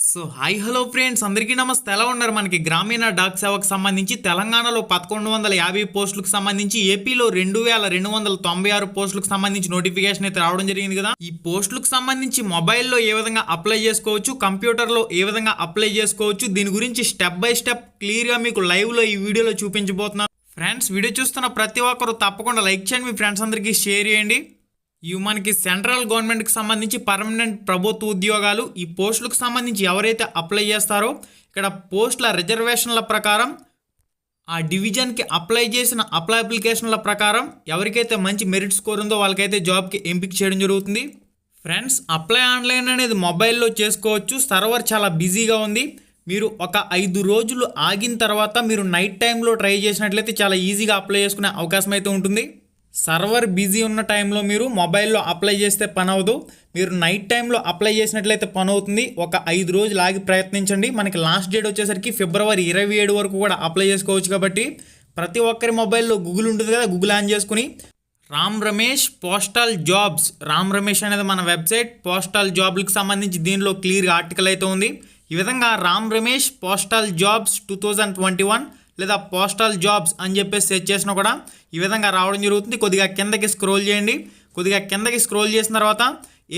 So hi hello friends అందరికీ నమస్తే. ఎలా ఉన్నారు? మనకి గ్రామీణ డాక్ సేవకు సంబంధించి తెలంగాణలో 1150 పోస్టులకు సంబంధించి ఏపీలో 2296 పోస్టులకు సంబంధించి నోటిఫికేషన్ అయితే రావడం జరిగింది కదా. ఈ పోస్టులకు సంబంధించి మొబైల్లో ఏ విధంగా అప్లై చేసుకోవచ్చు, కంప్యూటర్లో ఏ విధంగా అప్లై చేసుకోవచ్చు, దీని గురించి స్టెప్ బై స్టెప్ క్లియర్గా మీకు లైవ్లో ఈ వీడియోలో చూపించబోతున్నాను. ఫ్రెండ్స్, వీడియో చూస్తున్న ప్రతి ఒక్కరు తప్పకుండా లైక్ చేయండి, మీ ఫ్రెండ్స్ అందరికీ షేర్ చేయండి. ఇవి మనకి సెంట్రల్ గవర్నమెంట్కి సంబంధించి పర్మనెంట్ ప్రభుత్వ ఉద్యోగాలు. ఈ పోస్టులకు సంబంధించి ఎవరైతే అప్లై చేస్తారో ఇక్కడ పోస్టుల రిజర్వేషన్ల ప్రకారం ఆ డివిజన్కి అప్లై చేసిన అప్లికేషన్ల ప్రకారం ఎవరికైతే మంచి మెరిట్ స్కోర్ ఉందో వాళ్ళకైతే జాబ్కి ఎంపిక చేయడం జరుగుతుంది. ఫ్రెండ్స్, అప్లై ఆన్లైన్ అనేది మొబైల్లో చేసుకోవచ్చు. సర్వర్ చాలా బిజీగా ఉంది. మీరు ఒక 5 రోజులు ఆగిన తర్వాత మీరు నైట్ టైంలో ట్రై చేసినట్లయితే చాలా ఈజీగా అప్లై చేసుకునే అవకాశం అయితే ఉంటుంది. సర్వర్ బిజీ ఉన్న టైంలో మీరు మొబైల్లో అప్లై చేస్తే పని అవ్వదు. మీరు నైట్ టైంలో అప్లై చేసినట్లయితే పని అవుతుంది. ఒక 5 రోజులు ఆగి ప్రయత్నించండి. మనకి లాస్ట్ డేట్ వచ్చేసరికి ఫిబ్రవరి 27 వరకు కూడా అప్లై చేసుకోవచ్చు. కాబట్టి ప్రతి ఒక్కరి మొబైల్లో గూగుల్ ఉంటుంది కదా, గూగుల్ ఆన్ చేసుకుని రామ్ రమేష్ పోస్టల్ జాబ్స్, రామ్ రమేష్ అనేది మన వెబ్సైట్. పోస్టల్ జాబ్లకు సంబంధించి దీనిలో క్లియర్గా ఆర్టికల్ అయితే ఉంది. ఈ విధంగా రామ్ రమేష్ పోస్టల్ జాబ్స్ 2021 లేదా పోస్టల్ జాబ్స్ అని చెప్పేసి సెర్చ్ చేసినా కూడా ఈ విధంగా రావడం జరుగుతుంది. కొద్దిగా కిందకి స్క్రోల్ చేయండి. కొద్దిగా కిందకి స్క్రోల్ చేసిన తర్వాత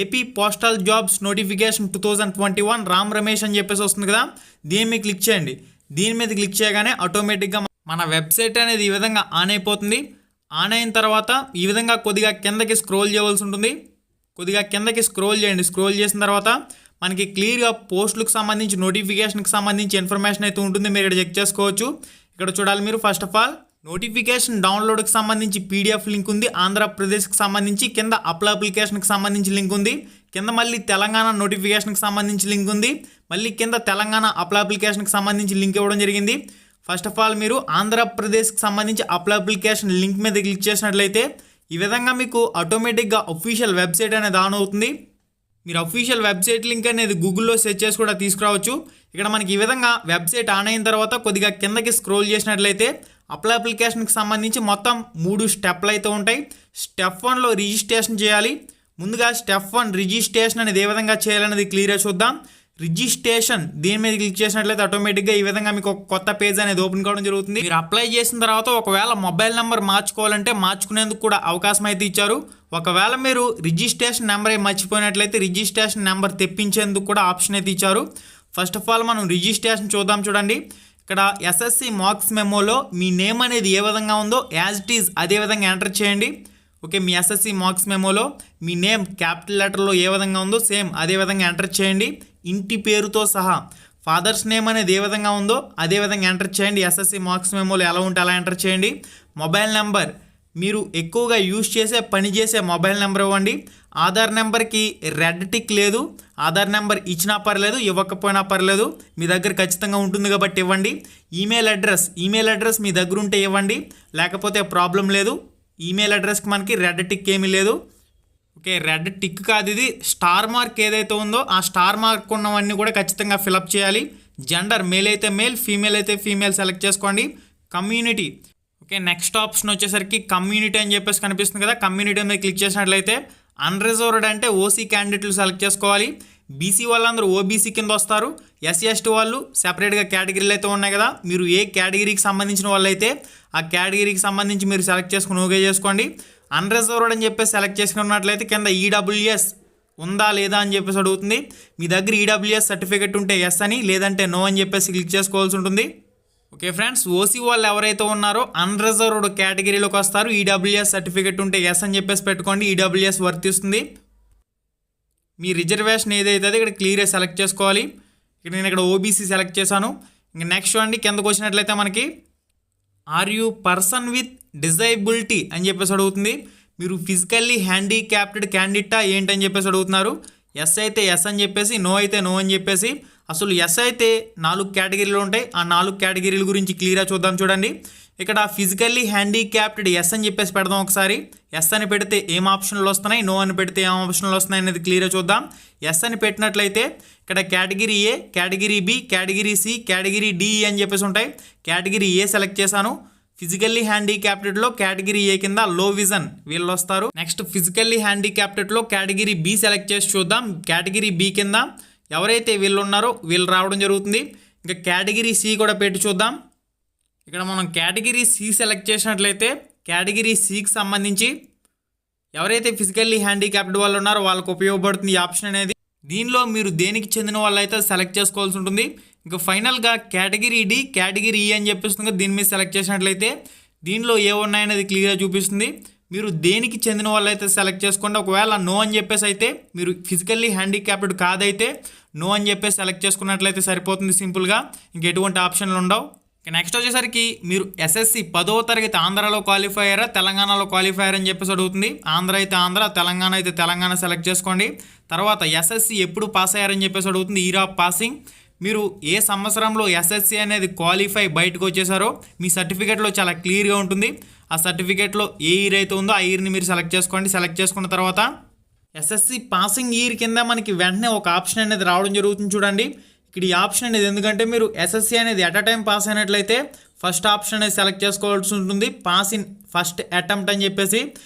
AP postal jobs notification 2021 Ram Ramesh అని చెప్పేసి వస్తుంది కదా, దీని మీద క్లిక్ చేయండి. దీని మీద క్లిక్ చేయగానే ఆటోమేటిక్గా మన వెబ్సైట్ అనేది ఈ విధంగా ఆన్ అయిపోతుంది. ఆన్ అయిన తర్వాత ఈ విధంగా కొద్దిగా కిందకి స్క్రోల్ చేయవలసి ఉంటుంది. కొద్దిగా కిందకి స్క్రోల్ చేయండి. స్క్రోల్ చేసిన తర్వాత మనకి క్లియర్గా పోస్టులకు సంబంధించి నోటిఫికేషన్కి సంబంధించి ఇన్ఫర్మేషన్ అయితే ఉంటుంది. మీరు ఇక్కడ చెక్ చేసుకోవచ్చు. ఇక్కడ చూడాలి మీరు. ఫస్ట్ ఆఫ్ ఆల్ నోటిఫికేషన్ డౌన్లోడ్కి సంబంధించి పీడిఎఫ్ లింక్ ఉంది. ఆంధ్రప్రదేశ్కి సంబంధించి కింద అప్లికేషన్కి సంబంధించి లింక్ ఉంది. కింద మళ్ళీ తెలంగాణ నోటిఫికేషన్కి సంబంధించి లింక్ ఉంది. మళ్ళీ కింద తెలంగాణ అప్లికేషన్కి సంబంధించి లింక్ ఇవ్వడం జరిగింది. ఫస్ట్ ఆఫ్ ఆల్ మీరు ఆంధ్రప్రదేశ్కి సంబంధించి అప్లికేషన్ లింక్ మీద క్లిక్ చేసినట్లయితే ఈ విధంగా మీకు ఆటోమేటిక్గా అఫీషియల్ వెబ్సైట్ అనేది ఆన్ అవుతుంది. మీరు అఫీషియల్ వెబ్సైట్ లింక్ అనేది గూగుల్లో సెర్చ్ చేసి కూడా తీసుకురావచ్చు. ఇక్కడ మనకి ఈ విధంగా వెబ్సైట్ ఆన్ అయిన తర్వాత కొద్దిగా కిందకి స్క్రోల్ చేసినట్లయితే అప్లికేషన్కి సంబంధించి మొత్తం 3 స్టెప్లు అయితే ఉంటాయి. స్టెప్ 1లో రిజిస్ట్రేషన్ చేయాలి. ముందుగా స్టెప్ 1 రిజిస్ట్రేషన్ అనేది ఏ విధంగా చేయాలనేది క్లియర్గా చూద్దాం. రిజిస్ట్రేషన్ దీని మీద క్లిక్ చేసినట్లయితే ఆటోమేటిక్గా ఈ విధంగా మీకు ఒక కొత్త పేజ్ అనేది ఓపెన్ కావడం జరుగుతుంది. మీరు అప్లై చేసిన తర్వాత ఒకవేళ మొబైల్ నెంబర్ మార్చుకోవాలంటే మార్చుకునేందుకు కూడా అవకాశం అయితే ఇచ్చారు. ఒకవేళ మీరు రిజిస్ట్రేషన్ నెంబర్ మర్చిపోయినట్లయితే రిజిస్ట్రేషన్ నెంబర్ తెప్పించేందుకు కూడా ఆప్షన్ అయితే ఇచ్చారు. ఫస్ట్ ఆఫ్ ఆల్ మనం రిజిస్ట్రేషన్ చూద్దాం. చూడండి, ఇక్కడ ఎస్ఎస్సి మార్క్స్ మెమోలో మీ నేమ్ అనేది ఏ విధంగా ఉందో యాజ్ ఇట్ ఈజ్ అదే విధంగా ఎంటర్ చేయండి. ఓకే, మీ ఎస్ఎస్సి మార్క్స్ మెమోలో మీ నేమ్ క్యాపిటల్ లెటర్లో ఏ విధంగా ఉందో సేమ్ అదే విధంగా ఎంటర్ చేయండి. ఇంటి పేరుతో సహా ఫాదర్స్ నేమ్ అనేది ఏ విధంగా ఉందో అదే విధంగా ఎంటర్ చేయండి. ఎస్ఎస్సి మార్క్స్ మెమోలో ఎలా ఉంటే అలా ఎంటర్ చేయండి. మొబైల్ నెంబర్ మీరు ఎక్కువగా యూజ్ చేసే పని చేసే మొబైల్ నెంబర్ ఇవ్వండి. ఆధార్ నెంబర్కి రెడ్ టిక్ లేదు. ఆధార్ నెంబర్ ఇచ్చినా పర్లేదు, ఇవ్వకపోయినా పర్లేదు, మీ దగ్గర ఖచ్చితంగా ఉంటుంది కాబట్టి ఇవ్వండి. ఈమెయిల్ అడ్రస్ మీ దగ్గర ఉంటే ఇవ్వండి, లేకపోతే ప్రాబ్లం లేదు. ఈమెయిల్ అడ్రస్కి మనకి రెడ్ టిక్ ఏమీ లేదు. ఓకే, రెడ్ టిక్ కాదు, ఇది స్టార్ మార్క్ ఏదైతే ఉందో ఆ స్టార్ మార్క్ ఉన్నవన్నీ కూడా ఖచ్చితంగా ఫిలప్ చేయాలి. జెండర్ మేల్ అయితే మేల్, ఫీమేల్ అయితే ఫీమేల్ సెలెక్ట్ చేసుకోండి. కమ్యూనిటీ, ఓకే, నెక్స్ట్ ఆప్షన్ వచ్చేసరికి కమ్యూనిటీ అని చెప్పేసి కనిపిస్తుంది కదా, కమ్యూనిటీ మీద క్లిక్ చేసినట్లయితే అన్రిజర్వ్డ్ అంటే ఓసీ క్యాండిడేట్లు సెలెక్ట్ చేసుకోవాలి. బీసీ వాళ్ళందరూ ఓబీసీ కింద వస్తారు. ఎస్సీ ఎస్టీ వాళ్ళు సెపరేట్గా కేటగిరీలు అయితే ఉన్నాయి కదా, మీరు ఏ కేటగిరీకి సంబంధించిన వాళ్ళు అయితే ఆ కేటగిరీకి సంబంధించి మీరు సెలెక్ట్ చేసుకుని ఓకే చేసుకోండి. అన్రిజర్వ్డ్ అని చెప్పేసి సెలెక్ట్ చేసుకున్నట్లయితే కింద ఈడబ్ల్యూఎస్ ఉందా లేదా అని చెప్పేసి అడుగుతుంది. మీ దగ్గర ఈడబ్ల్యూఎస్ సర్టిఫికెట్ ఉంటే ఎస్ అని, లేదంటే నో అని చెప్పేసి క్లిక్ చేసుకోవాల్సి ఉంటుంది. ఓకే ఫ్రెండ్స్, ఓసీ వాళ్ళు ఎవరైతే ఉన్నారో అన్రిజర్వ్డ్ కేటగిరీలోకి వస్తారు. ఈడబ్ల్యూఎస్ సర్టిఫికెట్ ఉంటే ఎస్ అని చెప్పేసి పెట్టుకోండి, ఈడబ్ల్యూఎస్ వర్తిస్తుంది. మీ రిజర్వేషన్ ఏదైతే ఇక్కడ క్లియర్గా సెలెక్ట్ చేసుకోవాలి. నేను ఇక్కడ ఓబీసీ సెలెక్ట్ చేశాను. ఇంకా నెక్స్ట్ చూడండి, కిందకు వచ్చినట్లయితే మనకి are you person with disability అని చెప్పేసి అడుగుతుంది. మీరు ఫిజికల్లీ హ్యాండిక్యాప్డ్ క్యాండిడేటా ఏంటని చెప్పేసి అడుగుతున్నారు. ఎస్ అయితే ఎస్ అని చెప్పేసి, నో అయితే నో అని చెప్పేసి. అసలు ఎస్ అయితే 4 కేటగిరీలు ఉంటాయి. ఆ 4 కేటగిరీల గురించి క్లియర్గా చూద్దాం. చూడండి, ఇక్కడ ఫిజికల్లీ హ్యాండిక్యాప్డ్ ఎస్ అని చెప్పేసి పెడదాం. ఒకసారి ఎస్ అని పెడితే ఏం ఆప్షన్లు వస్తున్నాయి, నో అని పెడితే ఏం ఆప్షన్లు వస్తున్నాయి అనేది క్లియర్గా చూద్దాం. ఎస్ అని పెట్టినట్లయితే ఇక్కడ category A, category B, category C, category D అని చెప్పేసి ఉంటాయి. కేటగిరీ ఏ సెలెక్ట్ చేశాను. ఫిజికల్లీ హ్యాండిక్యాప్టెడ్లో కేటగిరీ ఏ కింద లో విజన్ వీళ్ళు వస్తారు. నెక్స్ట్ ఫిజికల్లీ హ్యాండిక్యాప్టెడ్లో కేటగిరీ బి సెలెక్ట్ చేసి చూద్దాం. కేటగిరీ బి కింద ఎవరైతే వీళ్ళు ఉన్నారో వీళ్ళు రావడం జరుగుతుంది. ఇంకా కేటగిరీ సి కూడా పెట్టి చూద్దాం. ఇక్కడ మనం కేటగిరీ సి సెలెక్ట్ చేసినట్లయితే కేటగిరీ సికి సంబంధించి ఎవరైతే ఫిజికల్లీ హ్యాండిక్యాప్డ్ వాళ్ళు ఉన్నారో వాళ్ళకు ఉపయోగపడుతుంది ఈ ఆప్షన్ అనేది. దీనిలో మీరు దేనికి చెందిన వాళ్ళు అయితే సెలెక్ట్ చేసుకోవాల్సి ఉంటుంది. ఇంకా ఫైనల్గా కేటగిరీ డి, కేటగిరీ ఈ అని చెప్పేస్తుంది. దీని మీద సెలెక్ట్ చేసినట్లయితే దీనిలో ఏ ఉన్నాయనేది క్లియర్గా చూపిస్తుంది. మీరు దేనికి చెందిన వాళ్ళు అయితే సెలెక్ట్ చేసుకోండి. ఒకవేళ నో అని చెప్పేసి అయితే మీరు ఫిజికల్లీ హ్యాండిక్యాప్డ్ కాదైతే నో అని చెప్పేసి సెలెక్ట్ చేసుకున్నట్లయితే సరిపోతుంది సింపుల్గా. ఇంక ఎటువంటి ఆప్షన్లు ఉండవు. నెక్స్ట్ వచ్చేసరికి మీరు ఎస్ఎస్సి 10వ తరగతి ఆంధ్రాలో క్వాలిఫై అయ్యారా తెలంగాణలో క్వాలిఫై అయ్యారని చెప్పేసి అడుగుతుంది. ఆంధ్ర అయితే ఆంధ్ర, తెలంగాణ అయితే తెలంగాణ సెలెక్ట్ చేసుకోండి. తర్వాత ఎస్ఎస్సి ఎప్పుడు పాస్ అయ్యారని చెప్పేసి అడుగుతుంది. ఇయర్ ఆఫ్ పాసింగ్, మీరు ఏ సంవత్సరంలో ఎస్ఎస్సి అనేది క్వాలిఫై బయటకు వచ్చేసారో మీ సర్టిఫికేట్లో చాలా క్లియర్గా ఉంటుంది. ఆ సర్టిఫికేట్లో ఏ ఇయర్ అయితే ఉందో ఆ ఇయర్ని మీరు సెలెక్ట్ చేసుకోండి. సెలెక్ట్ చేసుకున్న తర్వాత ఎస్ఎస్సి పాసింగ్ ఇయర్ కింద మనకి వెంటనే ఒక ఆప్షన్ అనేది రావడం జరుగుతుంది. చూడండి ఇక్కడ ఈ ఆప్షన్ అనేది ఎందుకంటే మీరు ఎస్ఎస్సి అనేది ఎట్ అ టైం పాస్ అయినట్లయితే ఫస్ట్ ఆప్షన్ అనేది సెలెక్ట్ చేసుకోవాల్సి ఉంటుంది, పాస్ ఇన్ ఫస్ట్ అటెంప్ట్ అని చెప్పేసి.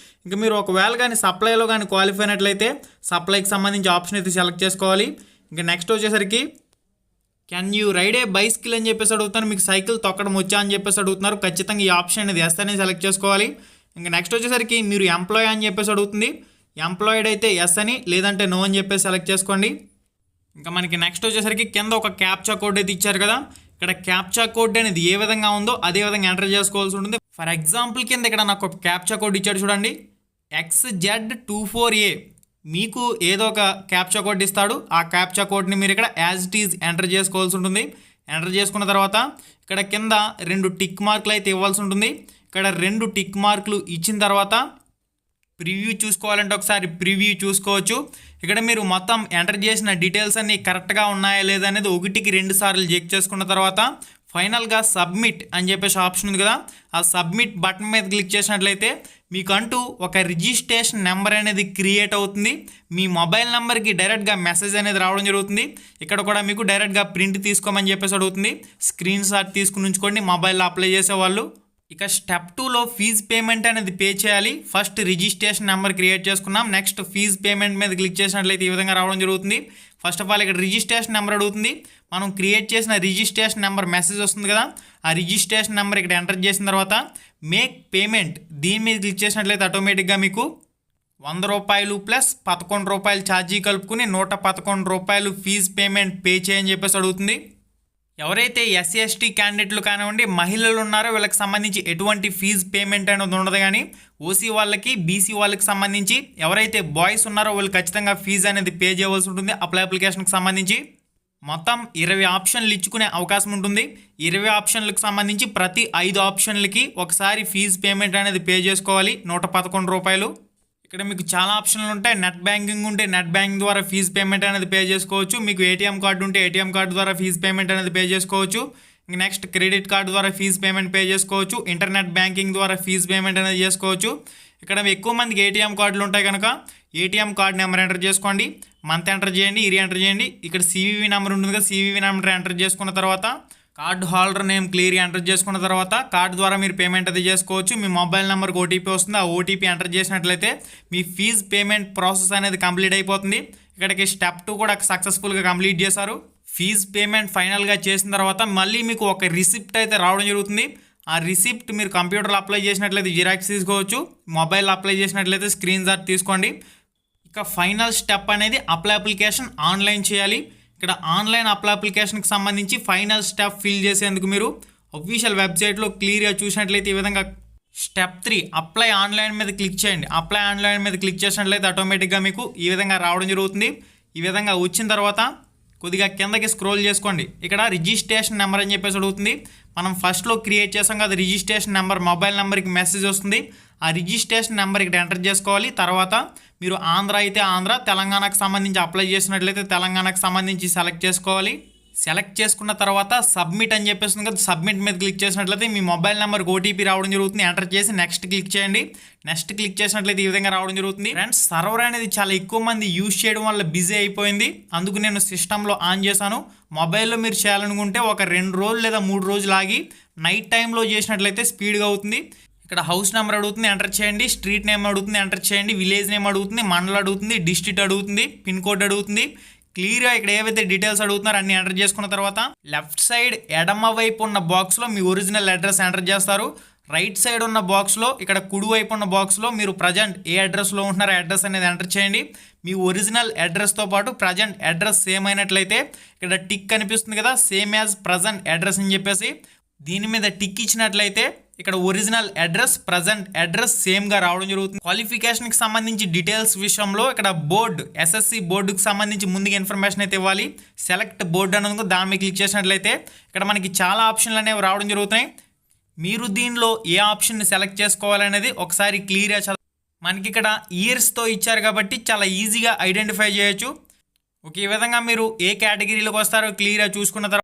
ఇంకా మీరు ఒకవేళ కానీ సప్లైలో కానీ క్వాలిఫై అయినట్లయితే సప్లైకి సంబంధించి ఆప్షన్ అయితే సెలెక్ట్ చేసుకోవాలి. ఇంకా నెక్స్ట్ వచ్చేసరికి can you ride a bicycle అని చెప్పేసి అడుగుతున్నారు. మీకు సైకిల్ తొక్కడం వచ్చా అని చెప్పేసి అడుగుతున్నారు. ఖచ్చితంగా ఈ ఆప్షన్ అనేది ఎస్ అనేది సెలెక్ట్ చేసుకోవాలి. ఇంకా నెక్స్ట్ వచ్చేసరికి మీరు ఎంప్లాయ్ అని చెప్పేసి అడుగుతుంది. ఎంప్లాయిడ్ అయితే ఎస్ అని, లేదంటే నో అని చెప్పేసి సెలెక్ట్ చేసుకోండి. ఇంకా మనకి నెక్స్ట్ వచ్చేసరికి కింద ఒక క్యాప్చా కోడ్ అయితే ఇచ్చారు కదా, ఇక్కడ క్యాప్చా కోడ్ అనేది ఏ విధంగా ఉందో అదే విధంగా ఎంటర్ చేసుకోవాల్సి ఉంటుంది. ఫర్ ఎగ్జాంపుల్ కింద ఇక్కడ నాకు ఒక క్యాప్చా కోడ్ ఇచ్చాడు చూడండి, XZ24A. మీకు ఏదో ఒక క్యాప్చా కోడ్ ఇస్తాడు. ఆ క్యాప్చా కోడ్ని మీరు ఇక్కడ యాజ్ ఇట్ ఈజ్ ఎంటర్ చేసుకోవాల్సి ఉంటుంది. ఎంటర్ చేసుకున్న తర్వాత ఇక్కడ కింద 2 టిక్ మార్కులు అయితే ఇవ్వాల్సి ఉంటుంది. ఇక్కడ 2 టిక్ మార్కులు ఇచ్చిన తర్వాత ప్రివ్యూ చూసుకోవాలంటే ఒకసారి ప్రివ్యూ చూసుకోవచ్చు. ఇక్కడ మీరు మొత్తం ఎంటర్ చేసిన డీటెయిల్స్ అన్నీ కరెక్ట్గా ఉన్నాయా లేదా అనేది 1కి 2 సార్లు చెక్ చేసుకున్న తర్వాత ఫైనల్గా సబ్మిట్ అని చెప్పేసి ఆప్షన్ ఉంది కదా, ఆ సబ్మిట్ బటన్ మీద క్లిక్ చేసినట్లయితే మీకంటూ ఒక రిజిస్ట్రేషన్ నెంబర్ అనేది క్రియేట్ అవుతుంది. మీ మొబైల్ నెంబర్కి డైరెక్ట్గా మెసేజ్ అనేది రావడం జరుగుతుంది. ఇక్కడ కూడా మీకు డైరెక్ట్గా ప్రింట్ తీసుకోమని చెప్పేసి అడుగుతుంది. స్క్రీన్ షాట్ తీసుకుని ఉంచుకోండి మొబైల్లో అప్లై చేసేవాళ్ళు. ఇక స్టెప్ 2లో ఫీజు పేమెంట్ అనేది పే చేయాలి. ఫస్ట్ రిజిస్ట్రేషన్ నెంబర్ క్రియేట్ చేసుకున్నాం, నెక్స్ట్ ఫీజు పేమెంట్ మీద క్లిక్ చేసినట్లయితే ఈ విధంగా రావడం జరుగుతుంది. ఫస్ట్ ఆఫ్ ఆల్ ఇక్కడ రిజిస్ట్రేషన్ నెంబర్ అడుగుతుంది. మనం క్రియేట్ చేసిన రిజిస్ట్రేషన్ నెంబర్ మెసేజ్ వస్తుంది కదా, ఆ రిజిస్ట్రేషన్ నెంబర్ ఇక్కడ ఎంటర్ చేసిన తర్వాత మేక్ పేమెంట్ దీని మీద క్లిక్ చేసినట్లయితే ఆటోమేటిక్గా మీకు ₹100 ప్లస్ ₹11 ఛార్జీ కలుపుకుని ₹111 ఫీజు పేమెంట్ పే చేయని చెప్పేసి అడుగుతుంది. ఎవరైతే ఎస్సీ ఎస్టీ క్యాండిడేట్లు కానివ్వండి మహిళలు ఉన్నారో వీళ్ళకి సంబంధించి ఎటువంటి ఫీజు పేమెంట్ అనేది ఉండదు. కానీ ఓసీ వాళ్ళకి బీసీ వాళ్ళకి సంబంధించి ఎవరైతే బాయ్స్ ఉన్నారో వాళ్ళు ఖచ్చితంగా ఫీజు అనేది పే చేయవలసి ఉంటుంది. అప్లికేషన్కి సంబంధించి మొత్తం 20 ఆప్షన్లు ఇచ్చుకునే అవకాశం ఉంటుంది. 20 ఆప్షన్లకు సంబంధించి ప్రతి 5 ఆప్షన్లకి ఒకసారి ఫీజు పేమెంట్ అనేది పే చేసుకోవాలి ₹111. ఇక్కడ మీకు చాలా ఆప్షన్లు ఉంటాయి. నెట్ బ్యాంకింగ్ ఉంటే నెట్ బ్యాంకింగ్ ద్వారా ఫీజు పేమెంట్ అనేది పే చేసుకోవచ్చు. మీకు ఏటీఎం కార్డు ఉంటే ఏటీఎం కార్డు ద్వారా ఫీజు పేమెంట్ అనేది పే చేసుకోవచ్చు. నెక్స్ట్ క్రెడిట్ కార్డు ద్వారా ఫీజు పేమెంట్ పే చేసుకోవచ్చు. ఇంటర్నెట్ బ్యాంకింగ్ ద్వారా ఫీజు పేమెంట్ అనేది చేసుకోవచ్చు. ఇక్కడ ఎక్కువ మందికి ఏటీఎం కార్డులు ఉంటాయి కనుక ఏటీఎం కార్డు నెంబర్ ఎంటర్ చేసుకోండి, మంత్ ఎంటర్ చేయండి, ఇయర్ ఎంటర్ చేయండి. ఇక్కడ సివివి నెంబర్ ఉంటుంది కదా, సివివి నెంబర్ ఎంటర్ చేసుకున్న తర్వాత కార్డ్ హోల్డర్ నేమ్ క్లియర్గా ఎంటర్ చేసుకున్న తర్వాత కార్డు ద్వారా మీరు పేమెంట్ అది చేసుకోవచ్చు. మీ మొబైల్ నెంబర్కి ఓటీపీ వస్తుంది. ఆ ఓటీపీ ఎంటర్ చేసినట్లయితే మీ ఫీజు పేమెంట్ ప్రాసెస్ అనేది కంప్లీట్ అయిపోతుంది. ఇక్కడికి స్టెప్ 2 కూడా సక్సెస్ఫుల్గా కంప్లీట్ చేశారు. ఫీజు పేమెంట్ ఫైనల్గా చేసిన తర్వాత మళ్ళీ మీకు ఒక రిసిప్ట్ అయితే రావడం జరుగుతుంది. ఆ రిసిప్ట్ మీరు కంప్యూటర్లో అప్లై చేసినట్లయితే జిరాక్స్ తీసుకోవచ్చు, మొబైల్లో అప్లై చేసినట్లయితే స్క్రీన్ షాట్ తీసుకోండి. ఇక ఫైనల్ స్టెప్ అనేది అప్లికేషన్ ఆన్లైన్ చేయాలి. ఇక్కడ ఆన్లైన్ అప్లికేషన్కి సంబంధించి ఫైనల్ స్టెప్ ఫిల్ చేసేందుకు మీరు అఫీషియల్ వెబ్సైట్లో క్లియర్గా చూసినట్లయితే ఈ విధంగా స్టెప్ 3 అప్లై ఆన్లైన్ మీద క్లిక్ చేయండి. అప్లై ఆన్లైన్ మీద క్లిక్ చేసినట్లయితే ఆటోమేటిక్గా మీకు ఈ విధంగా రావడం జరుగుతుంది. ఈ విధంగా వచ్చిన తర్వాత కొద్దిగా కిందకి స్క్రోల్ చేసుకోండి. ఇక్కడ రిజిస్ట్రేషన్ నెంబర్ అని చెప్పేసి అడుగుతుంది. మనం ఫస్ట్లో క్రియేట్ చేసాం కదా రిజిస్ట్రేషన్ నెంబర్, మొబైల్ నెంబర్కి మెసేజ్ వస్తుంది. ఆ రిజిస్ట్రేషన్ నెంబర్ ఇక్కడ ఎంటర్ చేసుకోవాలి. తర్వాత మీరు ఆంధ్ర అయితే ఆంధ్ర, తెలంగాణకు సంబంధించి అప్లై చేసినట్లయితే తెలంగాణకు సంబంధించి సెలెక్ట్ చేసుకోవాలి. సెలెక్ట్ చేసుకున్న తర్వాత సబ్మిట్ అని చెప్పేస్తుంది కదా, సబ్మిట్ మీద క్లిక్ చేసినట్లయితే మీ మొబైల్ నెంబర్కి ఓటీపీ రావడం జరుగుతుంది. ఎంటర్ చేసి నెక్స్ట్ క్లిక్ చేయండి. నెక్స్ట్ క్లిక్ చేసినట్లయితే ఈ విధంగా రావడం జరుగుతుంది. ఫ్రెండ్స్, సర్వర్ అనేది చాలా ఎక్కువ మంది యూజ్ చేయడం వల్ల బిజీ అయిపోయింది. అందుకు నేను సిస్టంలో ఆన్ చేశాను. మొబైల్లో మీరు చేయాలనుకుంటే ఒక 2 రోజులు లేదా 3 రోజులు ఆగి నైట్ టైంలో చేసినట్లయితే స్పీడ్గా అవుతుంది. ఇక్కడ హౌస్ నెంబర్ అడుగుతుంది, ఎంటర్ చేయండి. స్ట్రీట్ నేమ్ అడుగుతుంది, ఎంటర్ చేయండి. విలేజ్ నేమ్ అడుగుతుంది, మండలం అడుగుతుంది, డిస్ట్రిక్ట్ అడుగుతుంది, పిన్ కోడ్ అడుగుతుంది, క్లియర్గా ఇక్కడ ఏవైతే డీటెయిల్స్ అడుగుతున్నారో అన్ని ఎంటర్ చేసుకున్న తర్వాత లెఫ్ట్ సైడ్ ఎడమ వైపు ఉన్న బాక్స్లో మీ ఒరిజినల్ అడ్రస్ ఎంటర్ చేస్తారు. రైట్ సైడ్ ఉన్న బాక్స్లో ఇక్కడ కుడి వైపు ఉన్న బాక్స్లో మీరు ప్రజెంట్ ఏ అడ్రస్లో ఉంటున్నారో అడ్రస్ అనేది ఎంటర్ చేయండి. మీ ఒరిజినల్ అడ్రస్తో పాటు ప్రజెంట్ అడ్రస్ సేమ్ అయినట్లయితే ఇక్కడ టిక్ కనిపిస్తుంది కదా, సేమ్ యాజ్ ప్రజెంట్ అడ్రస్ అని చెప్పేసి దీని మీద టిక్ ఇచ్చినట్లయితే ఇక్కడ ఒరిజినల్ అడ్రస్ ప్రజెంట్ అడ్రస్ సేమ్గా రావడం జరుగుతుంది. క్వాలిఫికేషన్కి సంబంధించి డీటెయిల్స్ విషయంలో ఇక్కడ బోర్డు ఎస్ఎస్సి బోర్డుకి సంబంధించి ముందుగా ఇన్ఫర్మేషన్ అయితే ఇవ్వాలి. సెలెక్ట్ బోర్డు అనేది దాని మీద క్లిక్ చేసినట్లయితే ఇక్కడ మనకి చాలా ఆప్షన్లు అనేవి రావడం జరుగుతున్నాయి. మీరు దీనిలో ఏ ఆప్షన్ని సెలెక్ట్ చేసుకోవాలనేది ఒకసారి క్లియర్గా మనకి ఇక్కడ ఇయర్స్తో ఇచ్చారు కాబట్టి చాలా ఈజీగా ఐడెంటిఫై చేయొచ్చు. ఈ విధంగా మీరు ఏ కేటగిరీలోకి వస్తారో క్లియర్గా చూసుకున్న తర్వాత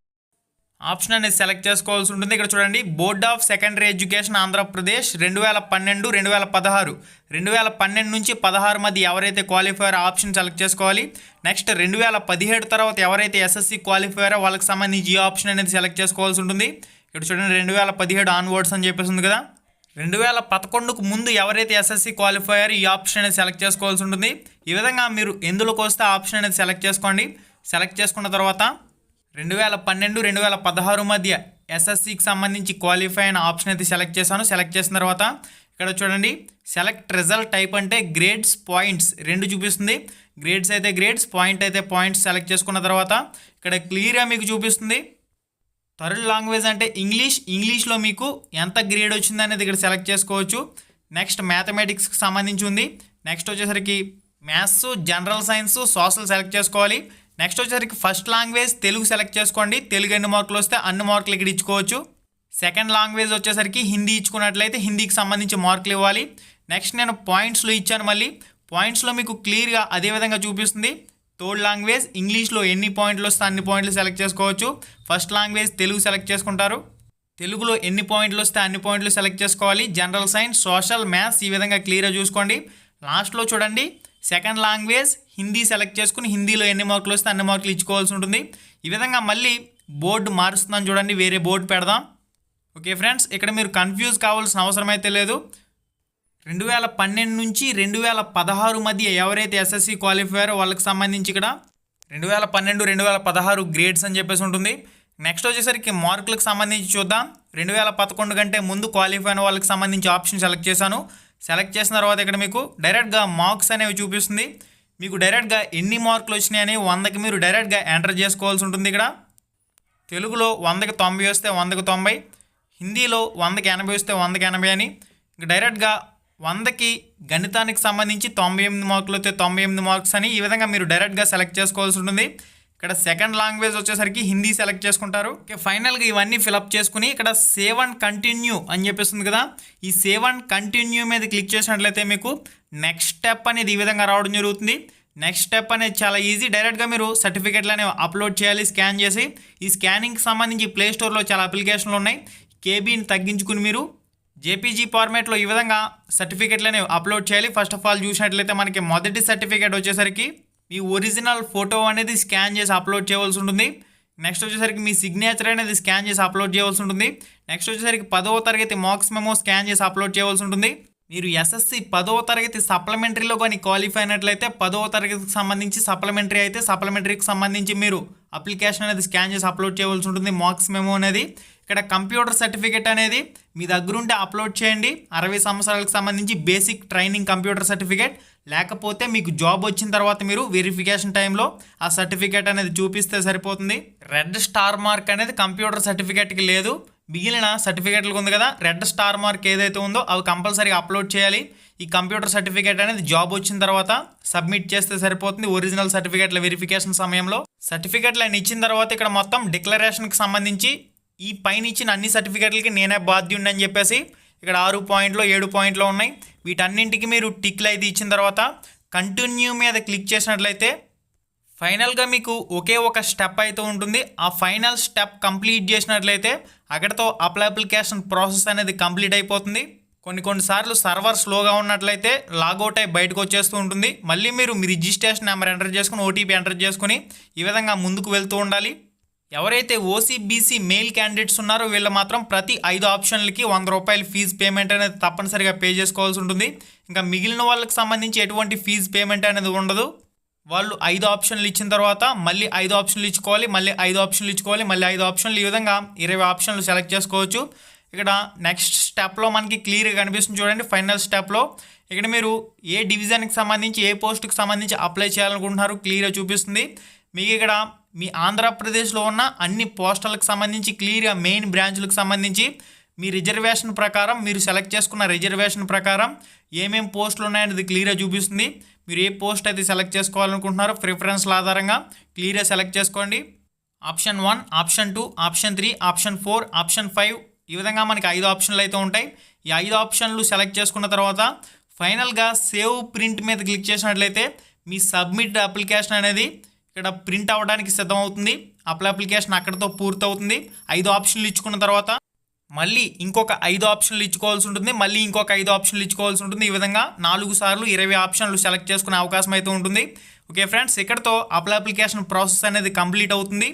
ఆప్షన్ అనేది సెలెక్ట్ చేసుకోవాల్సి ఉంటుంది. ఇక్కడ చూడండి, board of secondary education Andhra Pradesh 2012 2016 2012 నుంచి 16 మధ్య ఎవరైతే క్వాలిఫైయర్ ఆప్షన్ సెలెక్ట్ చేసుకోవాలి. నెక్స్ట్ 2017 తర్వాత ఎవరైతే ఎస్ఎస్సి క్వాలిఫైయర్ వాళ్ళకి సంబంధించి ఈ ఆప్షన్ అనేది సెలెక్ట్ చేసుకోవాల్సి ఉంటుంది. ఇక్కడ చూడండి 2017 ఆన్వర్డ్స్ అని చెప్పేసి ఉంది కదా. 2011కు ముందు ఎవరైతే ఎస్ఎస్సి క్వాలిఫైయర్ ఈ ఆప్షన్ అనేది సెలెక్ట్ చేసుకోవాల్సి ఉంటుంది. ఈ విధంగా మీరు ఎందులోకి వస్తే ఆప్షన్ అనేది సెలెక్ట్ చేసుకోండి. సెలెక్ట్ చేసుకున్న తర్వాత 2012 2016 మధ్య ఎస్ఎస్సికి సంబంధించి క్వాలిఫై అయిన ఆప్షన్ అయితే సెలెక్ట్ చేశాను. సెలెక్ట్ చేసిన తర్వాత ఇక్కడ చూడండి, సెలెక్ట్ రిజల్ట్ టైప్ అంటే గ్రేడ్స్ పాయింట్స్ రెండు చూపిస్తుంది. గ్రేడ్స్ అయితే గ్రేడ్స్, పాయింట్ అయితే పాయింట్స్ సెలెక్ట్ చేసుకున్న తర్వాత ఇక్కడ క్లియర్గా మీకు చూపిస్తుంది. థర్డ్ లాంగ్వేజ్ అంటే ఇంగ్లీష్లో మీకు ఎంత గ్రేడ్ వచ్చింది అనేది ఇక్కడ సెలెక్ట్ చేసుకోవచ్చు. నెక్స్ట్ మ్యాథమెటిక్స్కి సంబంధించి ఉంది. నెక్స్ట్ వచ్చేసరికి maths, general science, social select చేసుకోవాలి. నెక్స్ట్ వచ్చేసరికి ఫస్ట్ లాంగ్వేజ్ తెలుగు సెలెక్ట్ చేసుకోండి. తెలుగు ఎన్ని మార్కులు వస్తే అన్ని మార్కులు ఇక్కడ ఇచ్చుకోవచ్చు. సెకండ్ లాంగ్వేజ్ వచ్చేసరికి హిందీ ఇచ్చుకున్నట్లయితే హిందీకి సంబంధించి మార్కులు ఇవ్వాలి. నెక్స్ట్ నేను పాయింట్స్లో ఇచ్చాను. మళ్ళీ పాయింట్స్లో మీకు క్లియర్గా అదేవిధంగా చూపిస్తుంది. థర్డ్ లాంగ్వేజ్ ఇంగ్లీష్లో ఎన్ని పాయింట్లు వస్తే అన్ని పాయింట్లు సెలెక్ట్ చేసుకోవచ్చు. ఫస్ట్ లాంగ్వేజ్ తెలుగు సెలెక్ట్ చేసుకుంటారు. తెలుగులో ఎన్ని పాయింట్లు వస్తే అన్ని పాయింట్లు సెలెక్ట్ చేసుకోవాలి. జనరల్ సైన్స్, సోషల్, మ్యాథ్స్ ఈ విధంగా క్లియర్గా చూసుకోండి. లాస్ట్లో చూడండి, సెకండ్ లాంగ్వేజ్ హిందీ సెలెక్ట్ చేసుకుని హిందీలో ఎన్ని మార్కులు వస్తే అన్ని మార్కులు ఇచ్చుకోవాల్సి ఉంటుంది. ఈ విధంగా మళ్ళీ బోర్డు మారుస్తున్నాను చూడండి, వేరే బోర్డు పెడదాం. ఓకే ఫ్రెండ్స్, ఇక్కడ మీరు కన్ఫ్యూజ్ కావాల్సిన అవసరం అయితే లేదు. 2012 నుంచి 2016 మధ్య ఎవరైతే ఎస్ఎస్సి క్వాలిఫైయర్ వాళ్ళకి సంబంధించి ఇక్కడ 2012 2016 గ్రేడ్స్ అని చెప్పేసి ఉంటుంది. నెక్స్ట్ వచ్చేసరికి మార్కులకు సంబంధించి చూద్దాం. 2011 కంటే ముందు క్వాలిఫై అయిన వాళ్ళకి సంబంధించి ఆప్షన్ సెలెక్ట్ చేశాను. సెలెక్ట్ చేసిన తర్వాత ఇక్కడ మీకు డైరెక్ట్గా మార్క్స్ అనేవి చూపిస్తుంది. మీకు డైరెక్ట్గా ఎన్ని మార్కులు వచ్చినాయని 100కి మీరు డైరెక్ట్గా ఎంటర్ చేసుకోవాల్సి ఉంటుంది. ఇక్కడ తెలుగులో 100కి 90 వస్తే 100కి 90, హిందీలో 100కి 80 వస్తే 100కి 80 అని, ఇంకా డైరెక్ట్గా 100కి గణితానికి సంబంధించి 98 మార్కులు అయితే 98 మార్క్స్ అని ఈ విధంగా మీరు డైరెక్ట్గా సెలెక్ట్ చేసుకోవాల్సి ఉంటుంది. ఇక్కడ సెకండ్ లాంగ్వేజ్ వచ్చేసరికి హిందీ సెలెక్ట్ చేసుకుంటారు. ఓకే, ఫైనల్గా ఇవన్నీ ఫిలప్ చేసుకుని ఇక్కడ సేవ్ అండ్ కంటిన్యూ అని చెప్పేస్తుంది కదా, ఈ సేవ్ అండ్ కంటిన్యూ మీద క్లిక్ చేసినట్లయితే మీకు నెక్స్ట్ స్టెప్ అనేది ఈ విధంగా రావడం జరుగుతుంది. నెక్స్ట్ స్టెప్ అనేది చాలా ఈజీ. డైరెక్ట్గా మీరు సర్టిఫికెట్లు అనేవి అప్లోడ్ చేయాలి స్కాన్ చేసి. ఈ స్కానింగ్కి సంబంధించి ప్లే స్టోర్లో చాలా అప్లికేషన్లు ఉన్నాయి. కేబీని తగ్గించుకుని మీరు జేపీజీ ఫార్మేట్లో ఈ విధంగా సర్టిఫికెట్లు అనేవి అప్లోడ్ చేయాలి. ఫస్ట్ ఆఫ్ ఆల్ చూసినట్లయితే మనకి మొదటి సర్టిఫికేట్ వచ్చేసరికి మీ ఒరిజినల్ ఫోటో అనేది స్కాన్ చేసి అప్లోడ్ చేయవలసి ఉంటుంది. నెక్స్ట్ వచ్చేసరికి మీ సిగ్నేచర్ అనేది స్కాన్ చేసి అప్లోడ్ చేయవలసి ఉంటుంది. నెక్స్ట్ వచ్చేసరికి 10వ తరగతి మార్క్స్ మెమో స్కాన్ చేసి అప్లోడ్ చేయవలసి ఉంటుంది. మీరు ఎస్ఎస్సి 10వ తరగతి సప్లిమెంటరీలో కానీ క్వాలిఫై అయినట్లయితే 10వ తరగతికి సంబంధించి సప్లిమెంటరీ అయితే సప్లిమెంటరీకి సంబంధించి మీరు అప్లికేషన్ అనేది స్కాన్ చేసి అప్లోడ్ చేయవలసి ఉంటుంది. మార్క్స్ మెమో అనేది ఇక్కడ కంప్యూటర్ సర్టిఫికేట్ అనేది మీ దగ్గర ఉంటే అప్లోడ్ చేయండి. 60 సంవత్సరాలకు సంబంధించి బేసిక్ ట్రైనింగ్ కంప్యూటర్ సర్టిఫికేట్, లేకపోతే మీకు జాబ్ వచ్చిన తర్వాత మీరు వెరిఫికేషన్ టైంలో ఆ సర్టిఫికేట్ అనేది చూపిస్తే సరిపోతుంది. రెడ్ స్టార్ మార్క్ అనేది కంప్యూటర్ సర్టిఫికేట్కి లేదు. మిగిలిన సర్టిఫికేట్లకు ఉంది కదా, రెడ్ స్టార్ మార్క్ ఏదైతే ఉందో అవి కంపల్సరీగా అప్లోడ్ చేయాలి. ఈ కంప్యూటర్ సర్టిఫికేట్ అనేది జాబ్ వచ్చిన తర్వాత సబ్మిట్ చేస్తే సరిపోతుంది. ఒరిజినల్ సర్టిఫికేట్ల వెరిఫికేషన్ సమయంలో సర్టిఫికేట్లు అని ఇచ్చిన తర్వాత ఇక్కడ మొత్తం డిక్లరేషన్కి సంబంధించి ఈ పైన ఇచ్చిన అన్ని సర్టిఫికేట్లకి నేనే బాధ్యుడిని అని చెప్పేసి ఇక్కడ 6 పాయింట్లో 7 పాయింట్లో ఉన్నాయి. వీటన్నింటికి మీరు టిక్లు అయితే ఇచ్చిన తర్వాత కంటిన్యూ మీద క్లిక్ చేసినట్లయితే ఫైనల్గా మీకు ఒకే ఒక స్టెప్ అయితే ఉంటుంది. ఆ ఫైనల్ స్టెప్ కంప్లీట్ చేసినట్లయితే అక్కడితో అప్లికేషన్ ప్రాసెస్ అనేది కంప్లీట్ అయిపోతుంది. కొన్నిసార్లు సర్వర్ స్లోగా ఉన్నట్లయితే లాగౌట్ అయి బయటకు వచ్చేస్తూ ఉంటుంది. మళ్ళీ మీరు మీ రిజిస్ట్రేషన్ నెంబర్ ఎంటర్ చేసుకుని ఓటీపీ ఎంటర్ చేసుకుని ఈ విధంగా ముందుకు వెళ్తూ ఉండాలి. ఎవరైతే ఓసీబీసీ మెయిల్ క్యాండిడేట్స్ ఉన్నారో వీళ్ళు మాత్రం ప్రతి 5 ఆప్షన్లకి 100 రూపాయలు ఫీజు పేమెంట్ అనేది తప్పనిసరిగా పే చేసుకోవాల్సి ఉంటుంది. ఇంకా మిగిలిన వాళ్ళకి సంబంధించి ఎటువంటి ఫీజు పేమెంట్ అనేది ఉండదు. వాళ్ళు 5 ఆప్షన్లు ఇచ్చిన తర్వాత మళ్ళీ 5 ఆప్షన్లు ఇచ్చుకోవాలి, మళ్ళీ 5 ఆప్షన్లు ఇచ్చుకోవాలి, మళ్ళీ 5 ఆప్షన్లు, ఈ విధంగా 20 ఆప్షన్లు సెలెక్ట్ చేసుకోవచ్చు. ఇక్కడ నెక్స్ట్ స్టెప్లో మనకి క్లియర్గా కనిపిస్తుంది చూడండి. ఫైనల్ స్టెప్లో ఇక్కడ మీరు ఏ డివిజన్కి సంబంధించి ఏ పోస్ట్కి సంబంధించి అప్లై చేయాలనుకుంటున్నారు క్లియర్గా చూపిస్తుంది. మీకు ఇక్కడ మీ ఆంధ్రప్రదేశ్లో ఉన్న అన్ని పోస్టులకు సంబంధించి క్లియర్గా మెయిన్ బ్రాంచ్లకు సంబంధించి మీ రిజర్వేషన్ ప్రకారం మీరు సెలెక్ట్ చేసుకున్న రిజర్వేషన్ ప్రకారం ఏమేమి పోస్టులు ఉన్నాయనేది క్లియర్గా చూపిస్తుంది. మీరు ఏ పోస్ట్ అయితే సెలెక్ట్ చేసుకోవాలనుకుంటున్నారో ప్రిఫరెన్స్ల ఆధారంగా క్లియర్గా సెలెక్ట్ చేసుకోండి. Option 1, option 2, option 3, option 4, option 5, ఈ విధంగా మనకి 5 ఆప్షన్లు అయితే ఉంటాయి. ఈ 5 ఆప్షన్లు సెలెక్ట్ చేసుకున్న తర్వాత ఫైనల్గా సేవ్ ప్రింట్ మీద క్లిక్ చేసినట్లయితే మీ సబ్మిట్ అప్లికేషన్ అనేది ఇక్కడ ప్రింట్ అవ్వడానికి సిద్ధమవుతుంది. అప్లికేషన్ అక్కడితో పూర్తవుతుంది. 5 ఆప్షన్లు ఇచ్చుకున్న తర్వాత మళ్ళీ ఇంకొక 5 ఆప్షన్లు ఇచ్చుకోవాల్సి ఉంటుంది, మళ్ళీ ఇంకొక 5 ఆప్షన్లు ఇచ్చుకోవాల్సి ఉంటుంది. ఈ విధంగా 4 సార్లు 20 ఆప్షన్లు సెలెక్ట్ చేసుకునే అవకాశం అయితే ఉంటుంది. ఓకే ఫ్రెండ్స్, ఇక్కడతో అప్లికేషన్ ప్రాసెస్ అనేది కంప్లీట్ అవుతుంది.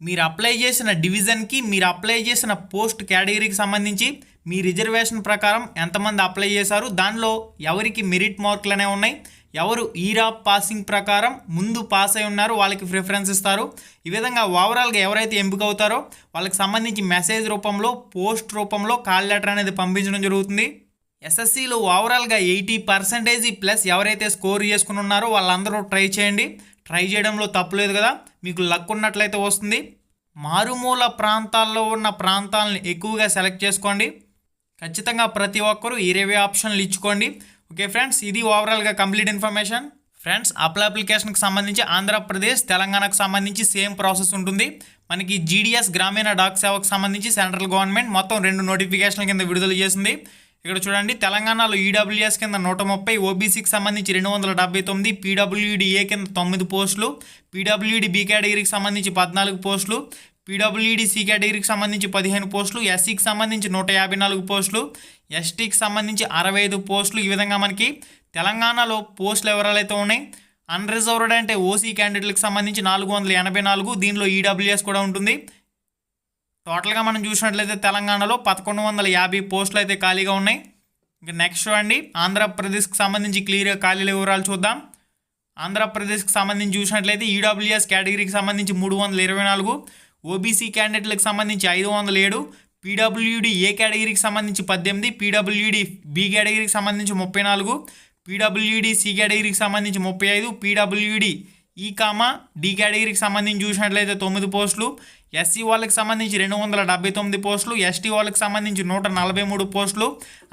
మీరు అప్లై చేసిన డివిజన్కి, మీరు అప్లై చేసిన పోస్ట్ కేటగిరీకి సంబంధించి మీ రిజర్వేషన్ ప్రకారం ఎంతమంది అప్లై చేశారు, దానిలో ఎవరికి మెరిట్ మార్కులు అనేవి ఉన్నాయి, ఎవరు ఇయర్ ఆఫ్ పాసింగ్ ప్రకారం ముందు పాస్ అయి ఉన్నారో వాళ్ళకి ప్రిఫరెన్స్ ఇస్తారు. ఈ విధంగా ఓవరాల్గా ఎవరైతే ఎంపిక అవుతారో వాళ్ళకి సంబంధించి మెసేజ్ రూపంలో, పోస్ట్ రూపంలో కాల్ లెటర్ అనేది పంపించడం జరుగుతుంది. ఎస్ఎస్సిలో ఓవరాల్గా 80% ప్లస్ ఎవరైతే స్కోర్ చేసుకుని ఉన్నారో వాళ్ళందరూ ట్రై చేయండి. ట్రై చేయడంలో తప్పులేదు కదా, మీకు లక్ ఉన్నట్లయితే వస్తుంది. మారుమూల ప్రాంతాల్లో ఉన్న ప్రాంతాలను ఎక్కువగా సెలెక్ట్ చేసుకోండి. ఖచ్చితంగా ప్రతి ఒక్కరూ 20 ఆప్షన్లు ఇచ్చుకోండి. ఓకే ఫ్రెండ్స్, ఇది ఓవరాల్గా కంప్లీట్ ఇన్ఫర్మేషన్. ఫ్రెండ్స్, అప్లికేషన్కి సంబంధించి ఆంధ్రప్రదేశ్, తెలంగాణకు సంబంధించి సేమ్ ప్రాసెస్ ఉంటుంది. మనకి జీడిఎస్ గ్రామీణ డాక్ సేవకు సంబంధించి సెంట్రల్ గవర్నమెంట్ మొత్తం 2 నోటిఫికేషన్ల కింద విడుదల చేసింది. ఇక్కడ చూడండి, తెలంగాణలో ఈడబ్ల్యూఎస్ కింద 130, ఓబీసీకి సంబంధించి 279, పీడబ్ల్యూడీఏ కింద 9 పోస్టులు, పీడబ్ల్యూడీ బి కేటగిరీకి సంబంధించి 14 పోస్టులు, పీడబ్ల్యూడీ సి కేటగిరీకి సంబంధించి 15 పోస్టులు, ఎస్సీకి సంబంధించి 154 పోస్టులు, ఎస్టీకి సంబంధించి 65 పోస్టులు. ఈ విధంగా మనకి తెలంగాణలో పోస్టులు ఎవరైతే ఉన్నాయి. అన్రిజర్వ్డ్ అంటే ఓసీ క్యాండిడేట్లకు సంబంధించి 484, దీనిలో ఈడబ్ల్యూఎస్ కూడా ఉంటుంది. టోటల్గా మనం చూసినట్లయితే తెలంగాణలో 1150 పోస్టులు అయితే ఖాళీగా ఉన్నాయి. ఇంకా నెక్స్ట్ చూడండి, ఆంధ్రప్రదేశ్కి సంబంధించి క్లియర్గా ఖాళీల వివరాలు చూద్దాం. ఆంధ్రప్రదేశ్కి సంబంధించి చూసినట్లయితే ఈడబ్ల్యూఎస్ కేటగిరీకి సంబంధించి 324, ఓబీసీ క్యాండిడేట్లకు సంబంధించి 507, పీడబ్ల్యూడీ ఏ కేటగిరీకి సంబంధించి 18, పీడబ్ల్యూడీ బి కేటగిరీకి సంబంధించి 34, పీడబ్ల్యూడీ సి కేటగిరీకి సంబంధించి 35, పీడబ్ల్యూడీ ఈ డి కేటగిరీకి సంబంధించి చూసినట్లయితే 9 పోస్టులు, ఎస్సీ వాళ్ళకి సంబంధించి 279 పోస్టులు, ఎస్టీ వాళ్ళకి సంబంధించి 143 పోస్టులు,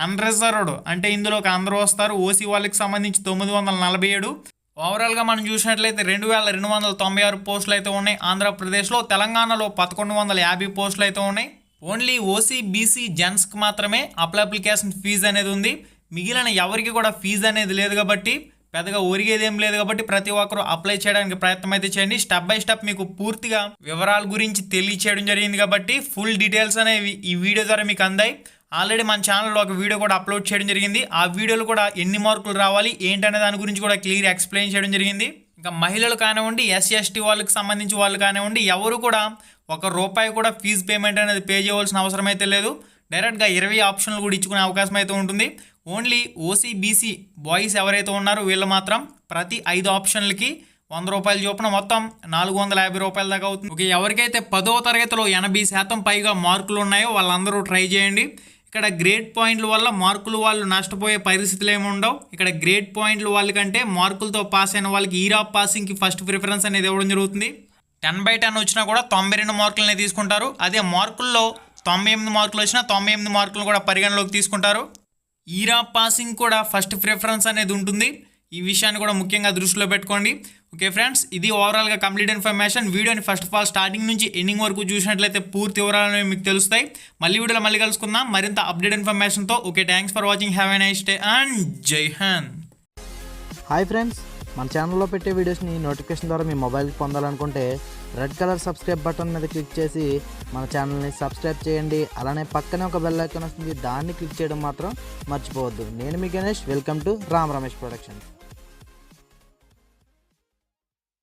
అన్రిజర్వ్డ్ అంటే ఇందులోకి అందరూ వస్తారు, ఓసీ వాళ్ళకి సంబంధించి 947. ఓవరాల్గా మనం చూసినట్లయితే 2296 పోస్టులు అయితే ఉన్నాయి ఆంధ్రప్రదేశ్లో. తెలంగాణలో 1150 పోస్టులు అయితే ఉన్నాయి. ఓన్లీ ఓసీ, బీసీ, జెంట్స్కి మాత్రమే అప్లికేషన్ ఫీజు అనేది ఉంది. మిగిలిన ఎవరికి కూడా ఫీజు అనేది లేదు కాబట్టి పెద్దగా ఒరిగేది ఏం లేదు కాబట్టి ప్రతి ఒక్కరూ అప్లై చేయడానికి ప్రయత్నం అయితే చేయండి. స్టెప్ బై స్టెప్ మీకు పూర్తిగా వివరాల గురించి తెలియచేయడం జరిగింది కాబట్టి ఫుల్ డీటెయిల్స్ అనేవి ఈ వీడియో ద్వారా మీకు అందాయి. ఆల్రెడీ మన ఛానల్లో ఒక వీడియో కూడా అప్లోడ్ చేయడం జరిగింది. ఆ వీడియోలో కూడా ఎన్ని మార్కులు రావాలి ఏంటనే దాని గురించి కూడా క్లియర్ ఎక్స్ప్లెయిన్ చేయడం జరిగింది. ఇంకా మహిళలు కానివ్వండి, ఎస్సీ ఎస్టీ వాళ్ళకి సంబంధించి వాళ్ళు కానివ్వండి, ఎవరు కూడా ₹1 కూడా ఫీజు పేమెంట్ అనేది పే చేయవలసిన అవసరం అయితే లేదు. డైరెక్ట్గా 20 ఆప్షన్లు కూడా ఇచ్చుకునే అవకాశం అయితే ఉంటుంది. ఓన్లీ ఓసీ, బీసీ బాయ్స్ ఎవరైతే ఉన్నారో వీళ్ళు మాత్రం ప్రతి 5 ఆప్షన్లకి ₹100 చొప్పున మొత్తం ₹450 దాకా అవుతుంది. ఓకే, ఎవరికైతే 10వ తరగతిలో 80% పైగా మార్కులు ఉన్నాయో వాళ్ళందరూ ట్రై చేయండి. ఇక్కడ గ్రేడ్ పాయింట్ల వల్ల మార్కులు వాళ్ళు నష్టపోయే పరిస్థితులు ఏమి ఉండవు. ఇక్కడ గ్రేడ్ పాయింట్ల వాళ్ళకంటే మార్కులతో పాస్ అయిన వాళ్ళకి ఇయర్ ఆఫ్ పాసింగ్కి ఫస్ట్ ప్రిఫరెన్స్ అనేది ఇవ్వడం జరుగుతుంది. 10/10 వచ్చినా కూడా 92 మార్కులనే తీసుకుంటారు. అదే మార్కుల్లో 98 మార్కులు వచ్చినా 98 మార్కులు కూడా పరిగణలోకి తీసుకుంటారు. ఇయర్ ఆఫ్ పాసింగ్ కూడా ఫస్ట్ ప్రిఫరెన్స్ అనేది ఉంటుంది. ఈ విషయాన్ని కూడా ముఖ్యంగా దృష్టిలో పెట్టుకోండి. ఓకే ఫ్రెండ్స్, ఇది ఓవరాల్గా కంప్లీట్ ఇన్ఫర్మేషన్. వీడియోని ఫస్ట్ ఆఫ్ ఆల్ స్టార్టింగ్ నుంచి ఎండింగ్ వరకు చూసినట్లయితే పూర్తి వివరాలు మీకు తెలుస్తాయి. వీడియోలో మళ్ళీ కలుసుకుందాం మరింత అప్డేట్ ఇన్ఫర్మేషన్తో. Okay, thanks for watching. Have a nice day and Jai Hind. Hi friends, మన ఛానల్లో పెట్టే వీడియోస్ని నోటిఫికేషన్ ద్వారా మీ మొబైల్కి పొందాలనుకుంటే రెడ్ కలర్ సబ్స్క్రైబ్ బటన్ మీద క్లిక్ చేసి మన ఛానల్ని సబ్స్క్రైబ్ చేయండి. అలానే పక్కనే ఒక బెల్ ఐకాన్ వస్తుంది, దాన్ని క్లిక్ చేయడం మాత్రం మర్చిపోవద్దు. నేను మీ Ganesh, welcome to Ram Ramesh productions.